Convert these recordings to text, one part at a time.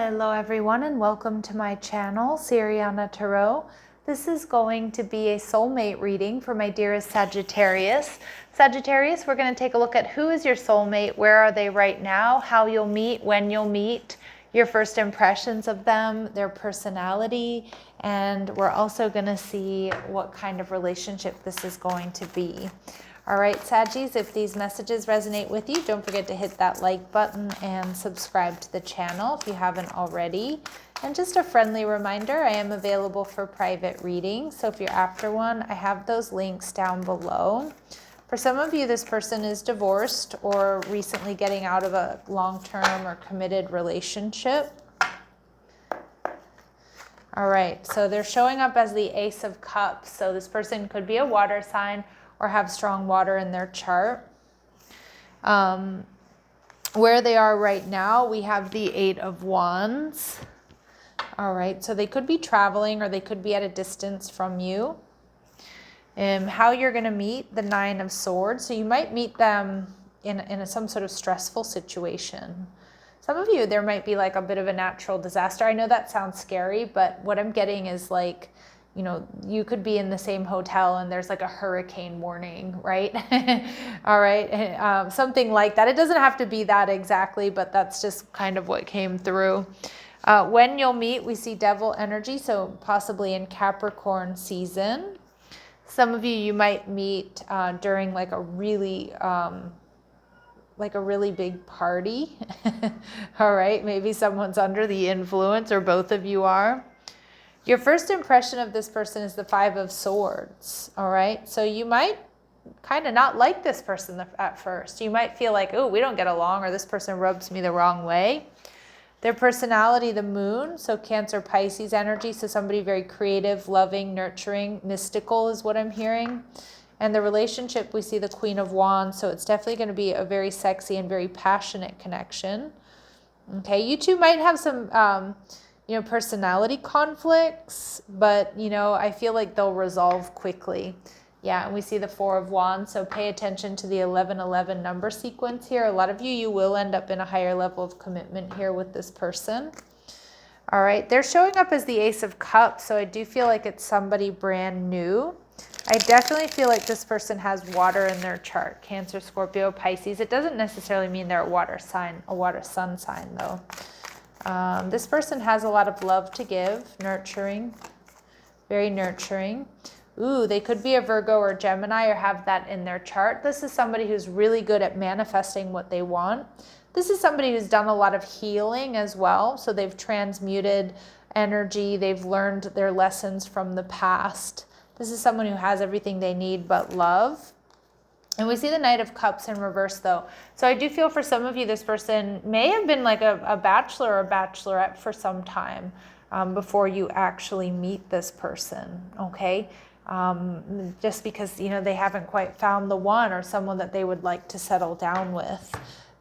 Hello everyone and welcome to my channel, Siriana Tarot. This is going to be a soulmate reading for my dearest Sagittarius. Sagittarius, we're going to take a look at who is your soulmate, where are they right now, how you'll meet, when you'll meet, your first impressions of them, their personality, and we're also going to see what kind of relationship this is going to be. All right, Saggies, if these messages resonate with you, don't forget to hit that like button and subscribe to the channel if you haven't already. And just a friendly reminder, I am available for private readings. So if you're after one, I have those links down below. For some of you, this person is divorced or recently getting out of a long-term or committed relationship. All right, so they're showing up as the Ace of Cups. So this person could be a water sign or have strong water in their chart. Where they are right now, we have the Eight of Wands. All right, so they could be traveling or they could be at a distance from you. How you're going to meet, the Nine of Swords. So you might meet them in some sort of stressful situation. Some of you, there might be like a bit of a natural disaster. I know that sounds scary, but what I'm getting is like, you know, you could be in the same hotel and there's like a hurricane warning, right? All right, something like that. It doesn't have to be that exactly, but that's just kind of what came through. When you'll meet, we see devil energy, so possibly in Capricorn season. Some of you might meet during like a really big party. All right, maybe someone's under the influence or both of you are. Your first impression of this person is the Five of Swords, all right? So you might kind of not like this person at first. You might feel like, oh, we don't get along, or this person rubs me the wrong way. Their personality, the Moon, so Cancer, Pisces energy, so somebody very creative, loving, nurturing, mystical is what I'm hearing. And the relationship, we see the Queen of Wands, so it's definitely going to be a very sexy and very passionate connection. Okay, you two might have some personality conflicts, but, I feel like they'll resolve quickly. Yeah, and we see the Four of Wands, so pay attention to the 1111 number sequence here. A lot of you will end up in a higher level of commitment here with this person. All right, they're showing up as the Ace of Cups, so I do feel like it's somebody brand new. I definitely feel like this person has water in their chart, Cancer, Scorpio, Pisces. It doesn't necessarily mean they're a water sign, a water sun sign, though. This person has a lot of love to give, nurturing, very nurturing. Ooh, they could be a Virgo or Gemini or have that in their chart. This is somebody who's really good at manifesting what they want. This is somebody who's done a lot of healing as well. So they've transmuted energy. They've learned their lessons from the past. This is someone who has everything they need but love. And we see the Knight of Cups in reverse, though. So I do feel for some of you, this person may have been like a bachelor or a bachelorette for some time before you actually meet this person, okay? Just because, they haven't quite found the one or someone that they would like to settle down with.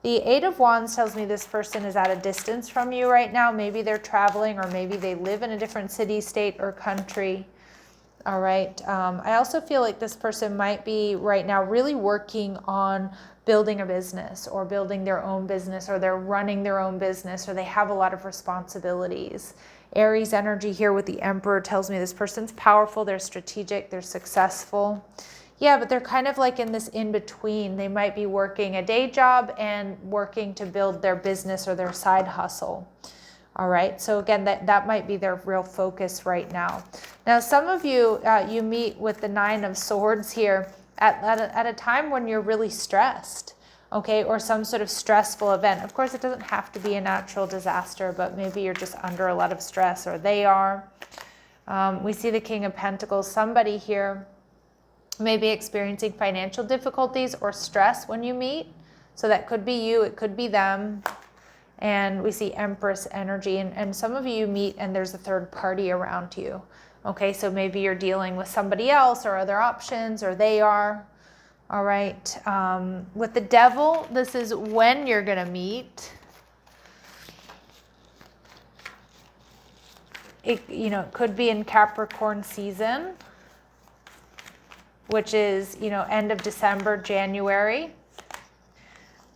The Eight of Wands tells me this person is at a distance from you right now. Maybe they're traveling or maybe they live in a different city, state, or country. All right. I also feel like this person might be right now really working on building a business or building their own business, or they're running their own business, or they have a lot of responsibilities. Aries energy here with the Emperor tells me this person's powerful, they're strategic, they're successful. Yeah, but they're kind of like in this in-between. They might be working a day job and working to build their business or their side hustle. All right, so again, that might be their real focus right now. Now, some of you, you meet with the Nine of Swords here at a time when you're really stressed, okay, or some sort of stressful event. Of course, it doesn't have to be a natural disaster, but maybe you're just under a lot of stress, or they are. We see the King of Pentacles. Somebody here may be experiencing financial difficulties or stress when you meet. So that could be you, it could be them. And we see Empress energy, and some of you meet and there's a third party around you. Okay, so maybe you're dealing with somebody else or other options, or they are. All right, with the Devil, this is when you're gonna meet. It could be in Capricorn season, which is, end of December, January.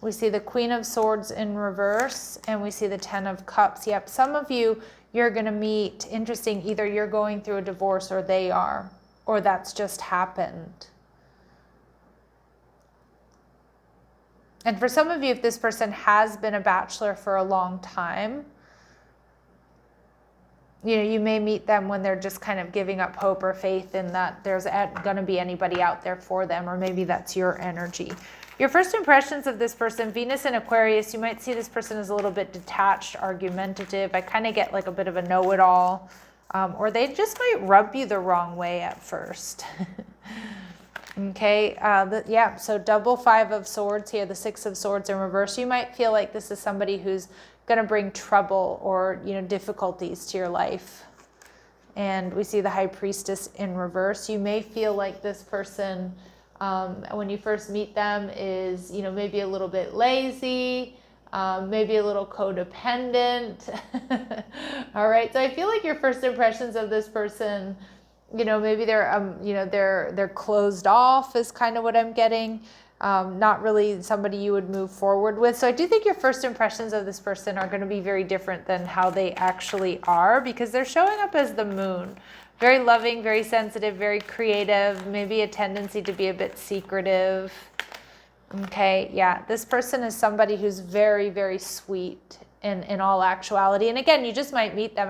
We see the Queen of Swords in reverse, and we see the Ten of Cups. Yep, some of you, you're going to meet, interesting, either you're going through a divorce or they are, or that's just happened. And for some of you, if this person has been a bachelor for a long time, you know, you may meet them when they're just kind of giving up hope or faith in that there's going to be anybody out there for them, or maybe that's your energy. Your first impressions of this person, Venus in Aquarius, you might see this person as a little bit detached, argumentative. I kind of get like a bit of a know-it-all, or they just might rub you the wrong way at first. Okay, yeah, so double Five of Swords here, the Six of Swords in reverse. You might feel like this is somebody who's going to bring trouble or, you know, difficulties to your life. And we see the High Priestess in reverse. You may feel like this person, when you first meet them, is, you know, maybe a little bit lazy, maybe a little codependent. All right, so I feel like your first impressions of this person, you know, maybe they're, you know, they're closed off is kind of what I'm getting. Not really somebody you would move forward with. So I do think your first impressions of this person are going to be very different than how they actually are, because they're showing up as the Moon. Very loving, very sensitive, very creative, maybe a tendency to be a bit secretive. Okay, yeah, this person is somebody who's very, very sweet in all actuality. And again, you just might meet them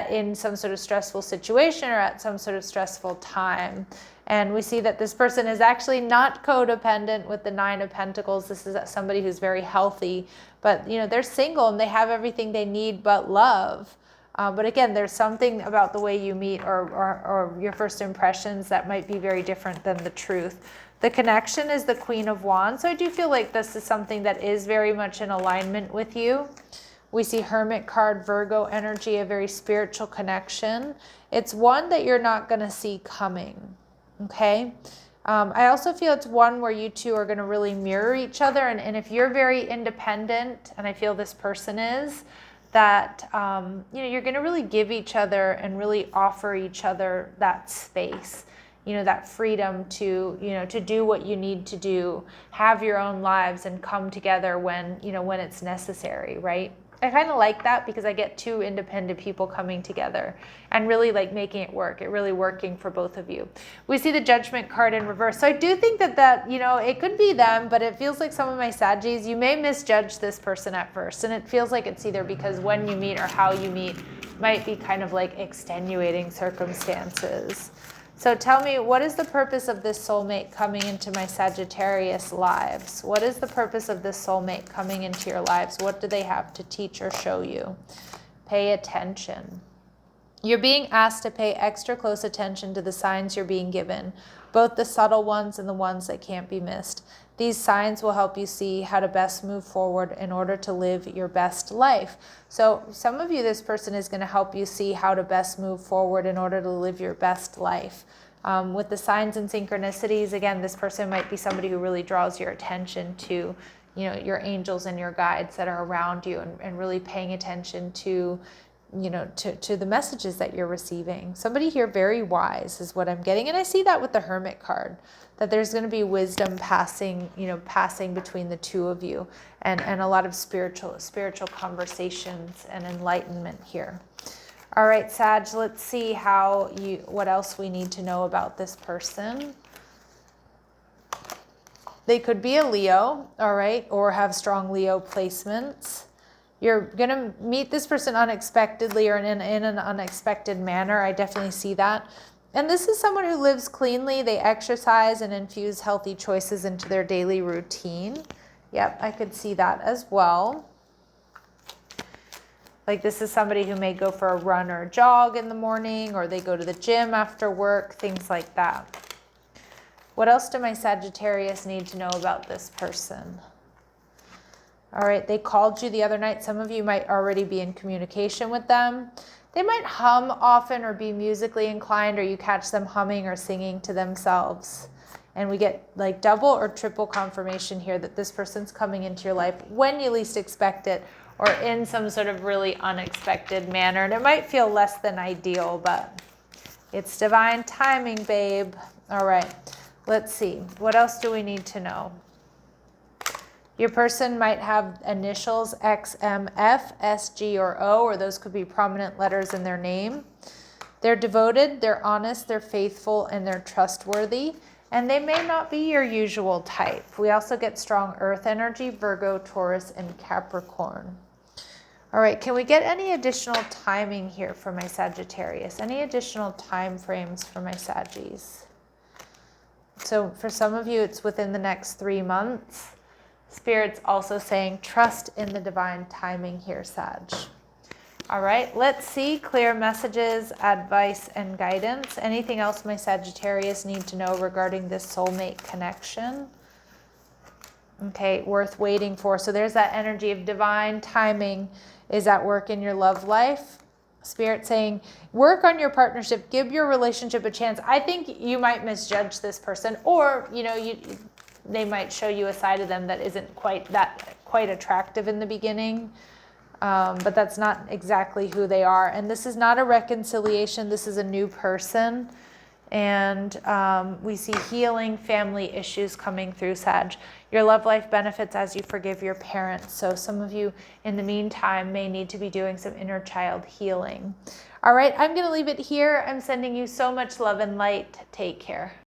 in some sort of stressful situation or at some sort of stressful time. And we see that this person is actually not codependent with the Nine of Pentacles. This is somebody who's very healthy, but you know, they're single and they have everything they need but love. But again, there's something about the way you meet or your first impressions that might be very different than the truth. The connection is the Queen of Wands. So I do feel like this is something that is very much in alignment with you. We see Hermit card, Virgo energy, a very spiritual connection. It's one that you're not going to see coming. Okay. I also feel it's one where you two are going to really mirror each other. And if you're very independent, and I feel this person is, that, you know, you're going to really give each other and really offer each other that space, you know, that freedom to, you know, to do what you need to do, have your own lives and come together when, you know, when it's necessary, right? I kind of like that because I get two independent people coming together and really like making it work. It really working for both of you. We see the Judgment card in reverse. So I do think that, you know, it could be them, but it feels like some of my Saggies, you may misjudge this person at first. And it feels like it's either because when you meet or how you meet might be kind of like extenuating circumstances. So tell me, what is the purpose of this soulmate coming into my Sagittarius lives? What is the purpose of this soulmate coming into your lives? What do they have to teach or show you? Pay attention. You're being asked to pay extra close attention to the signs you're being given, both the subtle ones and the ones that can't be missed. These signs will help you see how to best move forward in order to live your best life. So some of you, this person is going to help you see how to best move forward in order to live your best life. With the signs and synchronicities, again, this person might be somebody who really draws your attention to, you know, your angels and your guides that are around you, and really paying attention to, you know, to the messages that you're receiving. Somebody here very wise is what I'm getting. And I see that with the Hermit card, that there's going to be wisdom passing, you know, passing between the two of you, and a lot of spiritual conversations and enlightenment here. All right, Sag, let's see what else we need to know about this person. They could be a Leo, all right, or have strong Leo placements. You're going to meet this person unexpectedly or in an unexpected manner. I definitely see that. And this is someone who lives cleanly. They exercise and infuse healthy choices into their daily routine. Yep, I could see that as well. Like this is somebody who may go for a run or a jog in the morning, or they go to the gym after work, things like that. What else do my Sagittarius need to know about this person? All right, they called you the other night. Some of you might already be in communication with them. They might hum often or be musically inclined, or you catch them humming or singing to themselves. And we get like double or triple confirmation here that this person's coming into your life when you least expect it, or in some sort of really unexpected manner. And it might feel less than ideal, but it's divine timing, babe. All right, let's see. What else do we need to know? Your person might have initials X, M, F, S, G, or O, or those could be prominent letters in their name. They're devoted, they're honest, they're faithful, and they're trustworthy. And they may not be your usual type. We also get strong earth energy, Virgo, Taurus, and Capricorn. All right, can we get any additional timing here for my Sagittarius? Any additional time frames for my Saggies? So for some of you, it's within the next 3 months. Spirit's also saying trust in the divine timing here, Sag. All right, let's see clear messages, advice, and guidance. Anything else my Sagittarius need to know regarding this soulmate connection? Okay, worth waiting for. So there's that energy of divine timing is at work in your love life. Spirit saying, work on your partnership, give your relationship a chance. I think you might misjudge this person, or they might show you a side of them that isn't quite attractive in the beginning, but that's not exactly who they are. And this is not a reconciliation. This is a new person. And we see healing family issues coming through, Sag. Your love life benefits as you forgive your parents. So some of you, in the meantime, may need to be doing some inner child healing. All right, I'm going to leave it here. I'm sending you so much love and light. Take care.